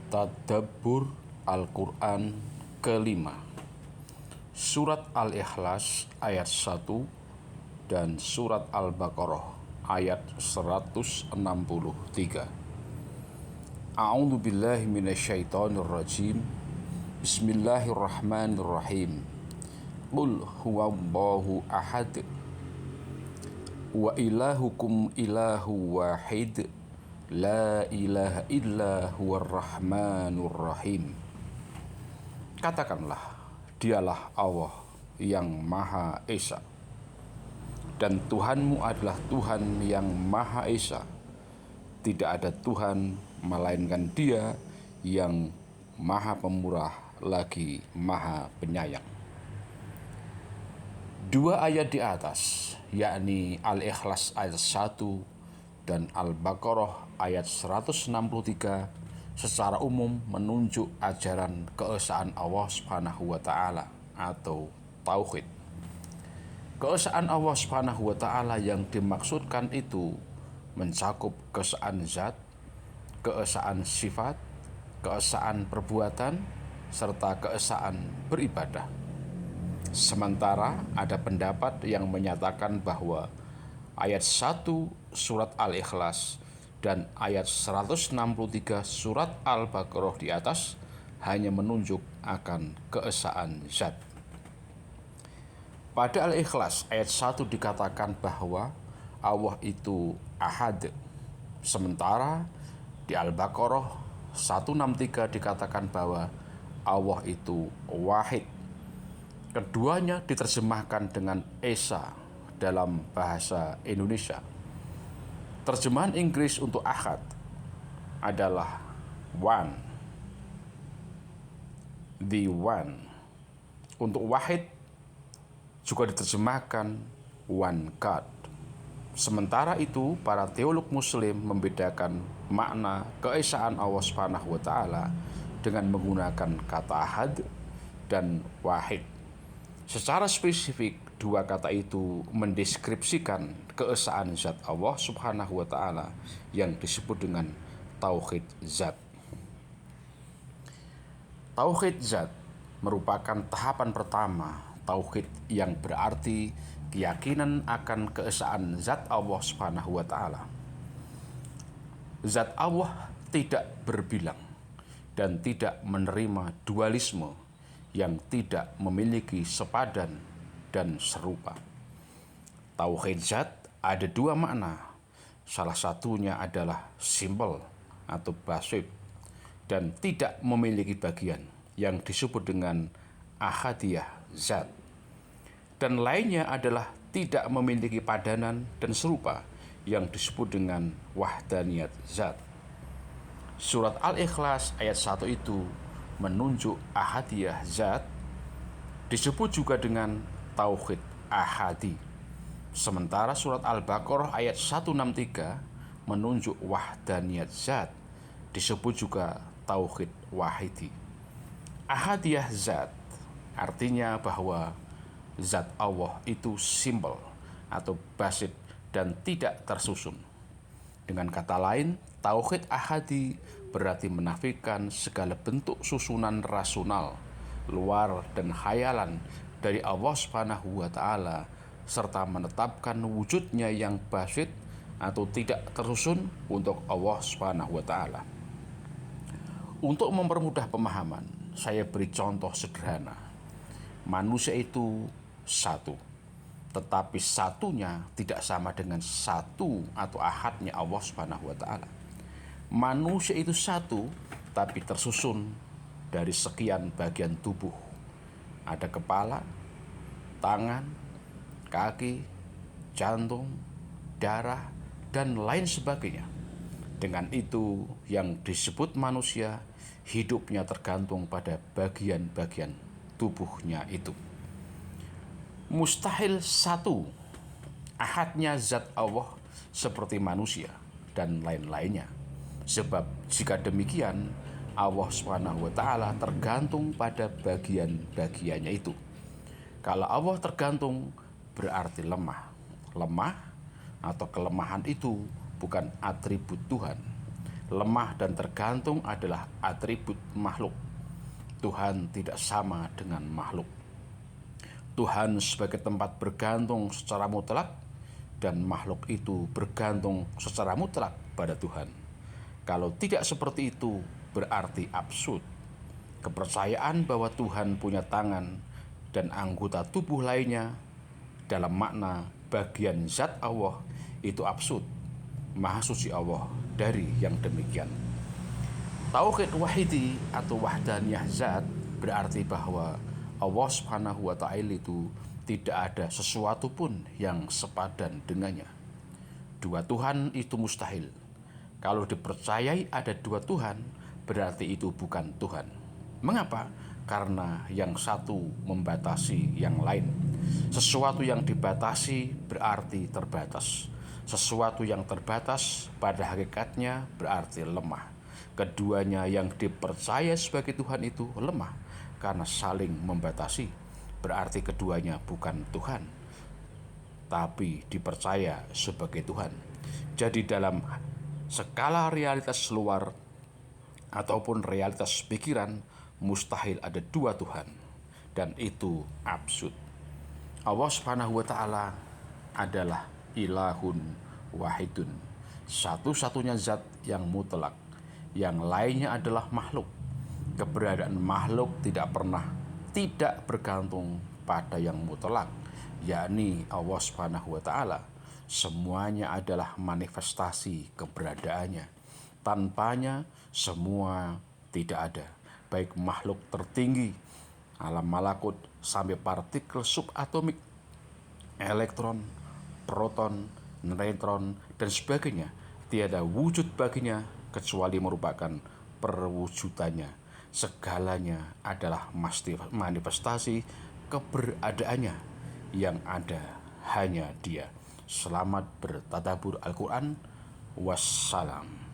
Tadabbur Al-Quran kelima, Surat Al-Ikhlas ayat 1 dan Surat Al-Baqarah ayat 163. A'udzu billahi minasyaitonir rajim. Bismillahirrahmanirrahim. Qul huwallahu ahad wa ilahukum ilahu wahid la ilaha illa huwar rahmanur rahim. Katakanlah, dialah Allah yang Maha Esa, dan Tuhanmu adalah Tuhan yang Maha Esa. Tidak ada Tuhan melainkan Dia yang Maha Pemurah lagi Maha Penyayang. Dua ayat di atas, yakni Al-Ikhlas ayat 1 dan Al-Baqarah ayat 163, secara umum menunjuk ajaran keesaan Allah Subhanahu wa Ta'ala atau tauhid. Keesaan Allah Subhanahu wa Ta'ala yang dimaksudkan itu mencakup keesaan zat, keesaan sifat, keesaan perbuatan, serta keesaan beribadah. Sementara ada pendapat yang menyatakan bahwa ayat 1 surat Al-Ikhlas dan ayat 163 surat Al-Baqarah di atas hanya menunjuk akan keesaan zat. Pada Al-Ikhlas ayat 1 dikatakan bahwa Allah itu ahad. Sementara di Al-Baqarah 163 dikatakan bahwa Allah itu wahid. Keduanya diterjemahkan dengan Esa dalam bahasa Indonesia. Terjemahan Inggris untuk ahad adalah one, the one. Untuk wahid juga diterjemahkan one God. Sementara itu, para teolog Muslim membedakan makna keesaan Allah Subhanahu wa Ta'ala dengan menggunakan kata ahad dan wahid. Secara spesifik, dua kata itu mendeskripsikan keesaan zat Allah Subhanahu wa Ta'ala yang disebut dengan tauhid zat. Tauhid zat merupakan tahapan pertama tauhid yang berarti keyakinan akan keesaan zat Allah Subhanahu wa Ta'ala. Zat Allah tidak berbilang dan tidak menerima dualisme yang tidak memiliki sepadan dan serupa. Tauhid zat ada dua makna. Salah satunya adalah simbol atau basit dan tidak memiliki bagian yang disebut dengan ahadiyah zat. Dan lainnya adalah tidak memiliki padanan dan serupa yang disebut dengan wahdaniyat zat. Surat Al-Ikhlas ayat 1 itu menunjuk ahadiyah zat, disebut juga dengan tauhid ahadi. Sementara surat Al-Baqarah ayat 163 menunjuk wahdaniyat zat, disebut juga tauhid wahidi. Ahadiyah zat artinya bahwa zat Allah itu simbol atau basit dan tidak tersusun. Dengan kata lain, tauhid ahadi berarti menafikan segala bentuk susunan rasional, luar dan khayalan dari Allah Subhanahu wa Ta'ala, serta menetapkan wujudnya yang basit atau tidak tersusun untuk Allah Subhanahu wa Ta'ala. Untuk mempermudah pemahaman, saya beri contoh sederhana. Manusia itu satu, tetapi satunya tidak sama dengan satu atau ahadnya Allah Subhanahu wa Ta'ala. Manusia itu satu, tapi tersusun dari sekian bagian tubuh. Ada kepala, tangan, kaki, jantung, darah, dan lain sebagainya. Dengan itu, yang disebut manusia, hidupnya tergantung pada bagian-bagian tubuhnya itu. Mustahil satu ahadnya zat Allah seperti manusia dan lain-lainnya. Sebab jika demikian, Allah Subhanahu wa Ta'ala tergantung pada bagian-bagiannya itu. Kalau Allah tergantung, berarti lemah. Lemah atau kelemahan itu bukan atribut Tuhan. lemah dan tergantung adalah atribut makhluk. Tuhan tidak sama dengan makhluk. Tuhan sebagai tempat bergantung secara mutlak, dan makhluk itu bergantung secara mutlak pada Tuhan. Kalau tidak seperti itu, berarti absurd. Kepercayaan bahwa Tuhan punya tangan dan anggota tubuh lainnya dalam makna bagian zat Allah itu absurd. Maha suci Allah dari yang demikian. Tauhid wahidi atau wahdaniyah zat berarti bahwa Allah Subhanahu wa Ta'ala itu tidak ada sesuatu pun yang sepadan dengannya. Dua Tuhan itu mustahil. Kalau dipercayai ada dua Tuhan, berarti itu bukan Tuhan. Mengapa? Karena yang satu membatasi yang lain. Sesuatu yang dibatasi berarti terbatas. Sesuatu yang terbatas pada hakikatnya berarti lemah. Keduanya yang dipercaya sebagai Tuhan itu lemah karena saling membatasi. Berarti keduanya bukan Tuhan, tapi dipercaya sebagai Tuhan. Jadi dalam skala realitas luar ataupun realitas pikiran, mustahil ada dua Tuhan, dan itu absurd. Allah Subhanahu wa Ta'ala adalah ilahun wahidun, satu-satunya zat yang mutlak. Yang lainnya adalah makhluk. Keberadaan makhluk tidak pernah tidak bergantung pada yang mutlak, yakni Allah Subhanahu wa Ta'ala. Semuanya adalah manifestasi keberadaannya. Tanpanya semua tidak ada, baik makhluk tertinggi, alam malakut, sampai partikel subatomik, elektron, proton, neutron, dan sebagainya. Tiada wujud baginya kecuali merupakan perwujudannya. Segalanya adalah manifestasi keberadaannya. Yang ada hanya Dia. Selamat bertadabbur Al-Quran. Wassalam.